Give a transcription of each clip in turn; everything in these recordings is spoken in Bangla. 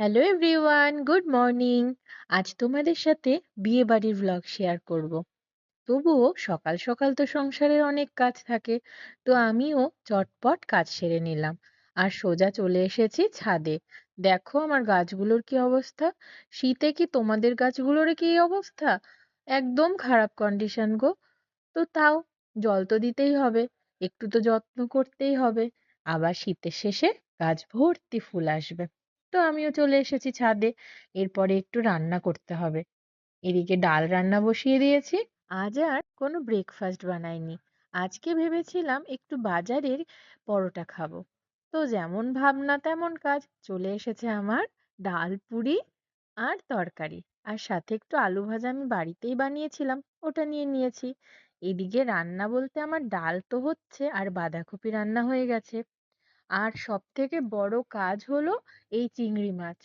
Hello everyone, good morning. আজ তোমাদের সাথে বিয়ে বাড়ির ভ্লগ শেয়ার করব। তবুও সকাল সকাল তো সংসারের অনেক কাজ থাকে, তো আমিও চটপট কাজ সেরে নিলাম আর সোজা চলে এসেছি ছাদে। দেখো আমার গাছগুলোর কি অবস্থা। শীতে কি তোমাদের গাছগুলোর কি এই অবস্থা? একদম খারাপ কন্ডিশন গো। তো তাও জল তো দিতেই হবে, একটু তো যত্ন করতেই হবে। আবার শীতের শেষে গাছ ভর্তি ফুল আসবে। তো আমিও চলে এসেছি ছাদে। এরপরে একটু রান্না করতে হবে। এদিকে ডাল রান্না বসিয়ে দিয়েছি। আজ আর কোনো ব্রেকফাস্ট বানাইনি। আজকে ভেবেছিলাম একটু বাজারের পরোটা খাবো। তো যেমন ভাবনা তেমন কাজ, চলে এসেছে আমার ডাল পুরি আর তরকারি। আর সাথে একটু আলু ভাজা আমি বাড়িতেই বানিয়েছিলাম, ওটা নিয়ে নিয়েছি। এদিকে রান্না বলতে আমার ডাল তো হচ্ছে আর বাঁধাকপি রান্না হয়ে গেছে। আর সবথেকে বড় কাজ হলো এই চিংড়ি মাছ।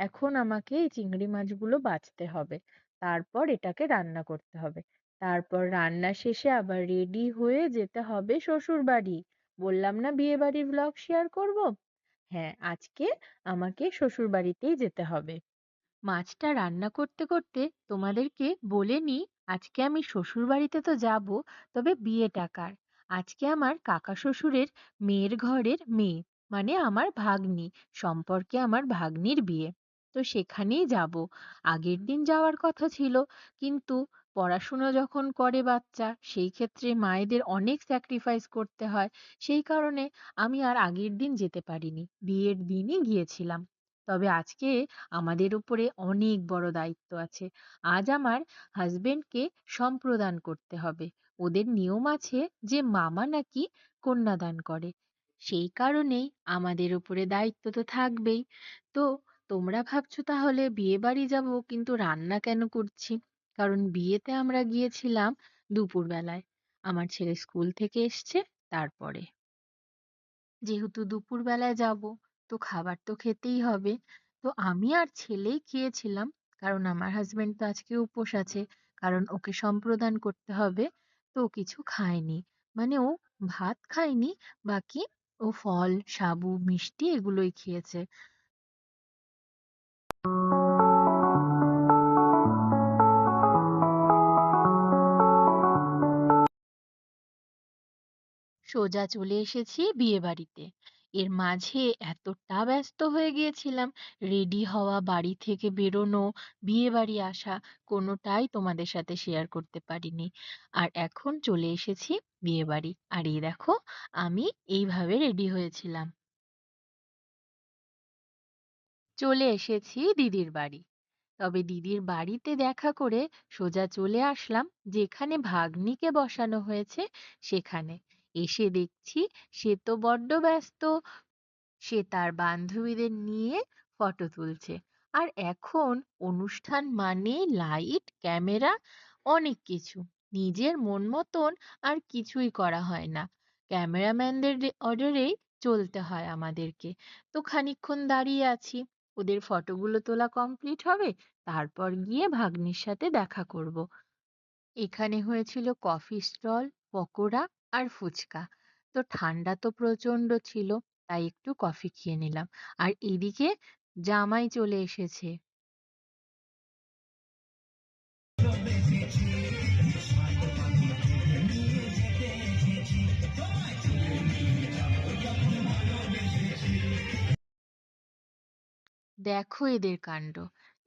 এখন আমাকে এই চিংড়ি মাছগুলো বাছতে হবে, তারপর এটাকে রান্না করতে হবে। তারপর রান্না শেষে আবার রেডি হয়ে যেতে হবে শ্বশুর বাড়ি। বললাম না বিয়ে বাড়ির ব্লগ শেয়ার করব। হ্যাঁ, আজকে আমাকে শ্বশুর বাড়িতেই যেতে হবে। মাছটা রান্না করতে করতে তোমাদেরকে বলে নিই, আজকে আমি শ্বশুর বাড়িতে তো যাব, তবে বিয়েটা কার? আজকে আমার কাকা শ্বশুরের মেয়ের ঘরের মেয়ে, মানে আমার ভাগ্নি, সম্পর্কে আমার ভাগ্নির বিয়ে। তো সেখানেই যাব। আগের দিন যাওয়ার কথা ছিল, কিন্তু পড়াশুনো যখন করে বাচ্চা, সেই ক্ষেত্রে মায়েদের অনেক স্যাক্রিফাইস করতে হয়। সেই কারণে আমি আর আগের দিন যেতে পারিনি, বিয়ের দিনই গিয়েছিলাম। তবে আজকে আমাদের উপরে অনেক বড় দায়িত্ব আছে। আজ আমার হাজবেন্ডকে সম্প্রদান করতে হবে। ওদের নিয়ম আছে যে মামা নাকি কন্যাদান করে। সেই কারণেই আমাদের উপরে দায়িত্ব তো থাকবেই। তো তোমরা ভাবছো তাহলে বিয়ে বাড়ি যাব কিন্তু রান্না কেন করছি? কারণ বিয়েতে আমরা গিয়েছিলাম দুপুরবেলায়। আমার ছেলে স্কুল থেকে এসছে তারপরে। যেহেতু দুপুরবেলায় যাব, তো খাবার তো খেতেই হবে। তো আমি আর ছেলেই খেয়েছিলাম, কারণ আমার হাজবেন্ড তো আজকে উপোস আছে, কারণ ওকে সম্প্রদান করতে হবে। তো ও কিছু খায়নি, মানে ও ভাত খায়নি, বাকি ও ফল, সাবু, মিষ্টি এগুলোই খেয়েছে। সোজা চলে এসেছি বিয়েবাড়িতে। এর মাঝে এতটা ব্যস্ত হয়ে গিয়েছিলাম, রেডি হওয়া, বাড়ি থেকে বেরোনো, বিয়েবাড়ি আসা, কোনোটাই তোমাদের সাথে শেয়ার করতে পারিনি। আর এখন চলে এসেছি বিয়েবাড়ি। আর এই দেখো, আমি এইভাবে রেডি হয়েছিলাম। চলে এসেছি দিদির বাড়ি। তবে দিদির বাড়িতে দেখা করে সোজা চলে আসলাম যেখানে ভাগ্নিকে বসানো হয়েছে সেখানে। এসে দেখছি সে তো বড্ড ব্যস্ত, সে তার বান্ধবীদের নিয়ে ফটো তুলছে। আর এখন অনুষ্ঠান মানে লাইট, ক্যামেরা, অনেক কিছু। নিজের মন মতন আর কিছুই করা হয় না, ক্যামেরাম্যানদের অর্ডারেই চলতে হয় আমাদেরকে। তো খানিকক্ষণ দাঁড়িয়ে আছি, ওদের ফটোগুলো তোলা কমপ্লিট হবে, তারপর গিয়ে ভাগ্নির সাথে দেখা করব। এখানে হয়েছিল কফি স্টল, পকোড়া আর ফুচকা। তো ঠান্ডা তো প্রচন্ড ছিল, তাই একটু কফি খেয়ে নিলাম। আর এদিকে জামাই চলে এসেছে। দেখো এদের কাণ্ড।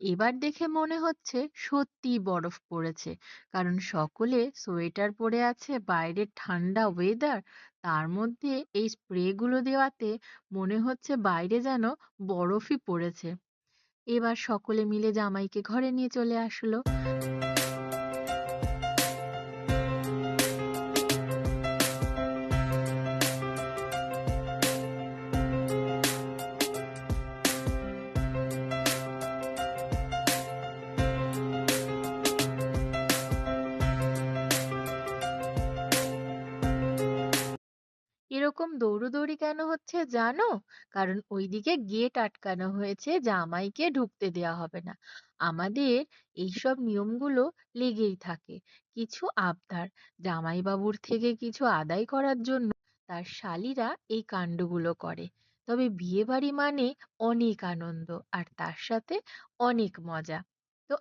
এবার দেখে মনে হচ্ছে সত্যি বরফ পড়েছে, কারণ সকলে সোয়েটার পরে আছে, বাইরে ঠান্ডা ওয়েদার, তার মধ্যে এই স্প্রে গুলো দেওয়াতে মনে হচ্ছে বাইরে যেন বরফই পড়েছে। এবার সকলে মিলে জামাইকে ঘরে নিয়ে চলে আসলো। এরকম দৌড়োদৌড়ি কেন হচ্ছে জানো? কারণ ওইদিকে গেট আটকানো হয়েছে, জামাইকে ঢুকতে দেওয়া হবে না। আমাদের এইসব নিয়মগুলো লেগেই থাকে। কিছু আবদার, জামাইবাবুর থেকে কিছু আদায় করার জন্য তার শালীরা এই কাণ্ডগুলো করে। তবে বিয়েবাড়ি মানে অনেক আনন্দ আর তার সাথে অনেক মজা। তো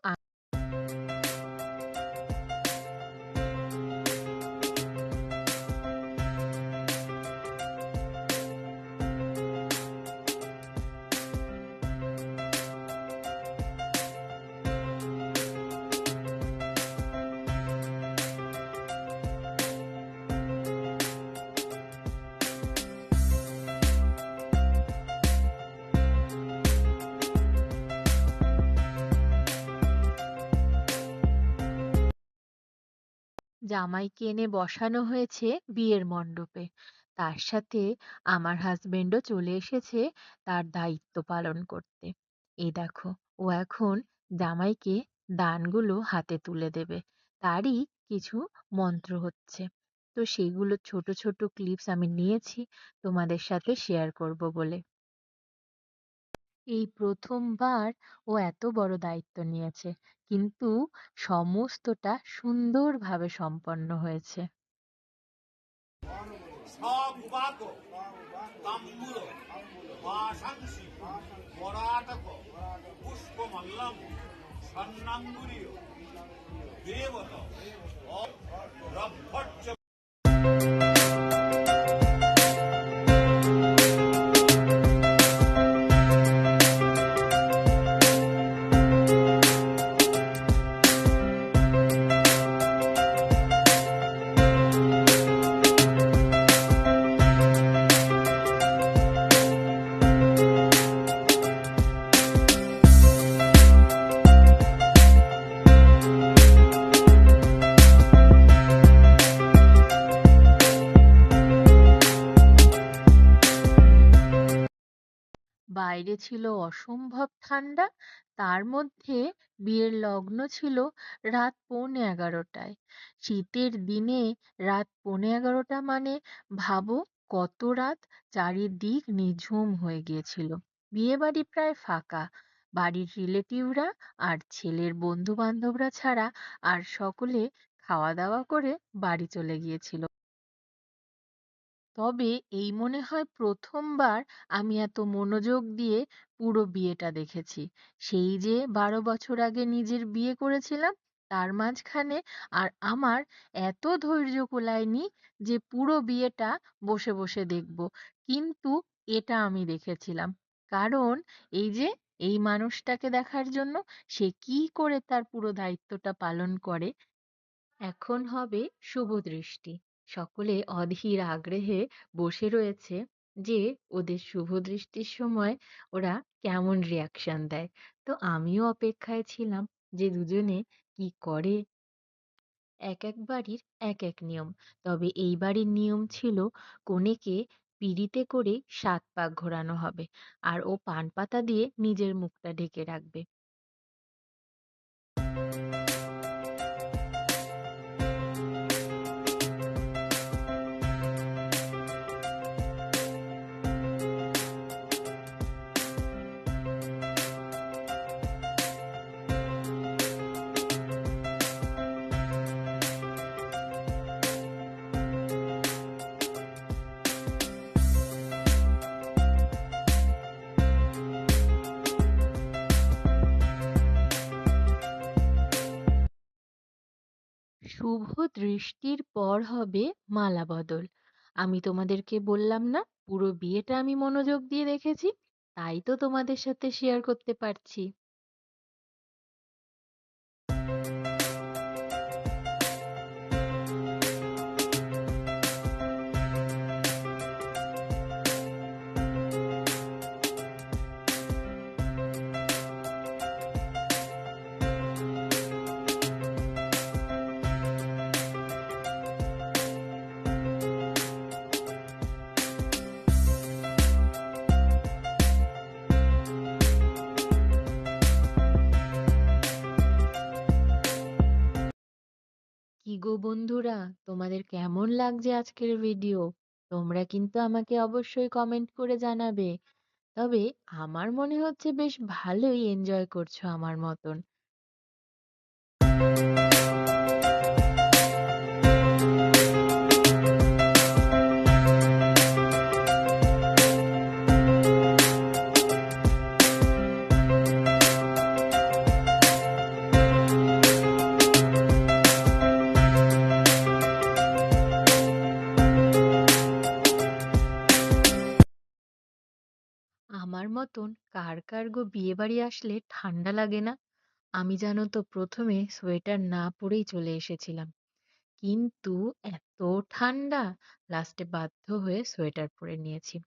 জামাইকে এনে বসানো হয়েছে বিয়ের মণ্ডপে। তার সাথে আমার হাজবেন্ডও চলে এসেছে তার দায়িত্ব পালন করতে। এই দেখো, ও এখন জামাইকে দানগুলো হাতে তুলে দেবে। তারই কিছু মন্ত্র হচ্ছে। তো সেগুলো ছোট ছোট ক্লিপস আমি নিয়েছি তোমাদের সাথে শেয়ার করব বলে। এই প্রথমবার ও এত বড় দায়িত্ব নিয়েছে, কিন্তু সমস্তটা সুন্দরভাবে সম্পন্ন হয়েছে। সগুবাক তাম্বুল বাসাংসি বরাটক পুষ্পমল্লম স্বর্ণাঙ্গুরীয় দেবত রভ্ভট্ট। বাইরে ছিল অসম্ভব ঠান্ডা, তার মধ্যে বিয়ের লগ্ন ছিল রাত 11:15টায়। শীতের দিনে রাত 11:15টা মানে ভাবো কত রাত! চারিদিক নিঝুম হয়ে গিয়েছিল। বিয়েবাড়ি প্রায় ফাঁকা। বাড়ির রিলেটিভরা আর ছেলের বন্ধু বান্ধবরা ছাড়া আর সকলে খাওয়া দাওয়া করে বাড়ি চলে গিয়েছিল। তবে এই মনে হয় প্রথমবার আমি এত মনোযোগ দিয়ে পুরো বিয়েটা দেখেছি। সেই যে 12 বছর আগে নিজের বিয়ে করেছিলাম, তার মাঝখানে আর আমার এত ধৈর্য কুলায়নি যে পুরো বিয়েটা বসে বসে দেখব। কিন্তু এটা আমি দেখেছিলাম, কারণ এই যে এই মানুষটাকে দেখার জন্য সে কি করে তার পুরো দায়িত্বটা পালন করে। এখন হবে শুভদৃষ্টি। সকলে অধীর আগ্রহে বসে রয়েছে যে ওদের শুভদৃষ্টির সময় ওরা কেমন রিয়াকশন দেয়। তো আমিও অপেক্ষায় ছিলাম যে দুজনে কি করে। এক এক বাড়ির এক এক নিয়ম। তবে এই বাড়ির নিয়ম ছিল কনেকে পিঁড়িতে করে 7 পাক ঘোরানো হবে, আর ও পান পাতা দিয়ে নিজের মুখটা ঢেকে রাখবে। শুভ দৃষ্টির পর হবে মালা বদল। আমি তোমাদেরকে বললাম না পুরো বিয়েটা আমি মনোযোগ দিয়ে দেখেছি, তাই তো তোমাদের সাথে শেয়ার করতে পারছি। কি গো বন্ধুরা, তোমাদের কেমন লাগছে আজকের ভিডিও? তোমরা কিন্তু আমাকে অবশ্যই কমেন্ট করে জানাবে। তবে আমার মনে হচ্ছে বেশ ভালোই এনজয় করছো আমার মতন। কার কার গো বিয়েবাড়ি আসলে ঠান্ডা লাগে না? আমি জানো তো প্রথমে সোয়েটার না পরেই চলে এসেছিলাম। কিন্তু এত ঠান্ডা, লাস্টে বাধ্য হয়ে সোয়েটার পরে নিয়েছি।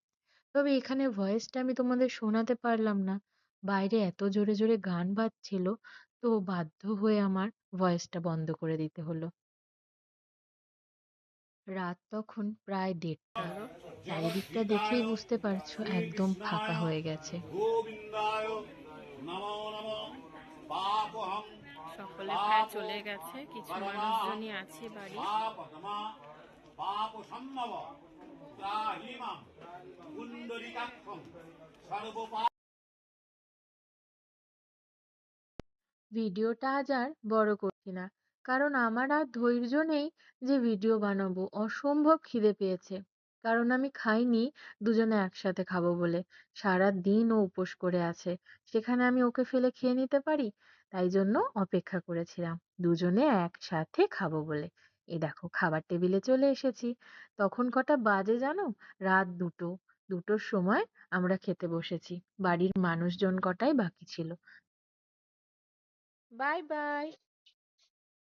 তবে এখানে ভয়েসটা আমি তোমাদের শোনাতে পারলাম না। বাইরে এত জোরে জোরে গান বাজছিল, তো বাধ্য হয়ে আমার ভয়েসটা বন্ধ করে দিতে হলো। রাত তখন প্রায় ১:৩০। চারিদিকটা দেখেই জগদ্ধিতায় বুঝতে পারছো একদম ফাঁকা শ্রীকৃষ্ণায় হয়ে গেছে। গোবিন্দায় নমো নমঃ পাপহং সকলে প্রায় পাপ চলে গেছে, কিছু করণাহং মানুষজনই আছে বাড়ি। পাপতমা পাপ সম্ভব ত্রাহিমাম পুণ্ডরিকাক্ষং সর্বপা। ভিডিওটা আজ আর বড় করছি না, কারণ আমার আর ধৈর্য নেই যে ভিডিও বানাবো। অসম্ভব খিদে পেয়েছে, কারণ আমি খাইনি দুজনে একসাথে খাবো বলে। সারা দিন ও উপোস করে আছে, সেখানে আমি ওকে ফেলে খেয়ে নিতে পারি? তাই জন্য অপেক্ষা করেছিলাম দুজনে একসাথে খাবো বলে। এই দেখো খাবার টেবিলে চলে এসেছি। তখন কটা বাজে জানো? রাত ২টো। ২টোর সময় আমরা খেতে বসেছি। বাড়ির মানুষজন কটাই বাকি ছিল। Bye bye.